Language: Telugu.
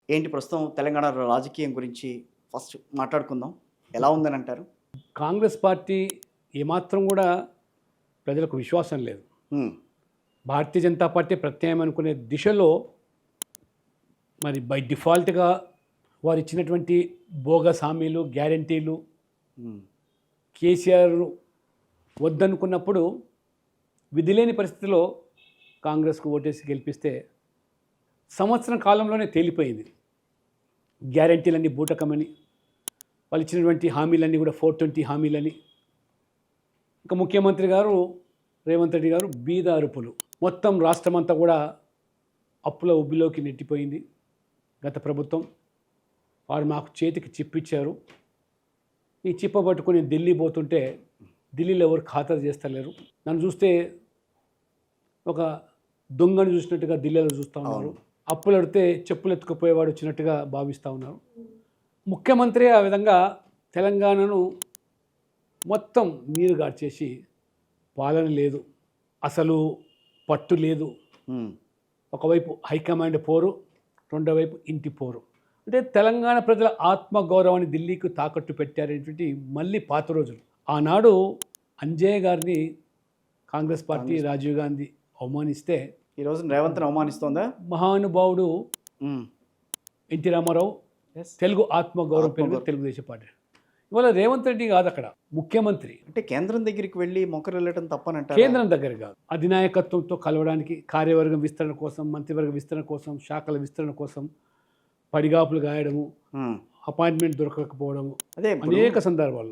ఏంటి ప్రస్తుతం తెలంగాణ రాజకీయం గురించి ఫస్ట్ మాట్లాడుకుందాం. ఎలా ఉందని అంటారు? కాంగ్రెస్ పార్టీ ఏమాత్రం కూడా ప్రజలకు విశ్వాసం లేదు. హ్మ్. భారతీయ జనతా పార్టీ ప్రత్యామ్నాయం అనుకునే దిశలో మరి బై డిఫాల్ట్‌గా వారు ఇచ్చినటువంటి బోగస్ హామీలు, గ్యారంటీలు హ్మ్. కేసీఆర్ వద్దనుకున్నప్పుడు విధిలేని పరిస్థితిలో కాంగ్రెస్‌కు ఓటేసి గెలిపిస్తే సంవత్సరం కాలంలోనే తేలిపోయింది. గ్యారంటీలన్నీ బూటకమని, వాళ్ళు ఇచ్చినటువంటి హామీలన్నీ కూడా 420 హామీలని. ఇంకా ముఖ్యమంత్రి గారు రేవంత్ రెడ్డి గారు బీద అరుపులు. మొత్తం రాష్ట్రమంతా కూడా అప్పుల ఉబ్బిలోకి నెట్టిపోయింది గత ప్రభుత్వం. వారు మాకు చేతికి చిప్పిచ్చారు. ఈ చిప్ప పట్టుకొని ఢిల్లీ పోతుంటే ఢిల్లీలో ఎవరు ఖాతరు చేస్తలేరు. నన్ను చూస్తే ఒక దొంగను చూసినట్టుగా ఢిల్లీలో చూస్తూ ఉన్నారు. అప్పులు అడితే చెప్పులు ఎత్తుకుపోయేవాడు వచ్చినట్టుగా భావిస్తూ ఉన్నారు. ముఖ్యమంత్రి ఆ విధంగా తెలంగాణను మొత్తం నీరు గార్చేసి పాలన లేదు, అసలు పట్టు లేదు. హ్మ్. ఒకవైపు హైకమాండ్ పోరు, రెండో వైపు ఇంటి పోరు. అంటే తెలంగాణ ప్రజల ఆత్మగౌరవాన్ని ఢిల్లీకి తాకట్టు పెట్టారనేటువంటి మళ్ళీ పాత రోజులు. ఆనాడు అంజయ్య గారిని కాంగ్రెస్ పార్టీ రాజీవ్ గాంధీ అవమానిస్తే ఈ రోజు రేవంత్‌ని అవమానిస్తోందా? మహానుభావుడు హ్మ్. NT Ramarao yes. తెలుగు ఆత్మగౌరవం పేరు మీద తెలుగుదేశం పార్టీ. ఇవాళ రేవంత్ రెడ్డి కాదు అక్కడ ముఖ్యమంత్రి. అంటే కేంద్రం దగ్గరికి వెళ్లి మొక్కరిల్లటం తప్పనంటారా? కేంద్రం దగ్గర కాదు, అధినాయకత్వంతో కలవడానికి, కార్యవర్గం విస్తరణ కోసం, మంత్రివర్గ విస్తరణ కోసం, శాఖల విస్తరణ కోసం పడిగాపులు గాయడము, హ్మ్. అపాయింట్మెంట్ దొరకకపోవడము అదే ఇప్పుడు అనేక సందర్భాలు.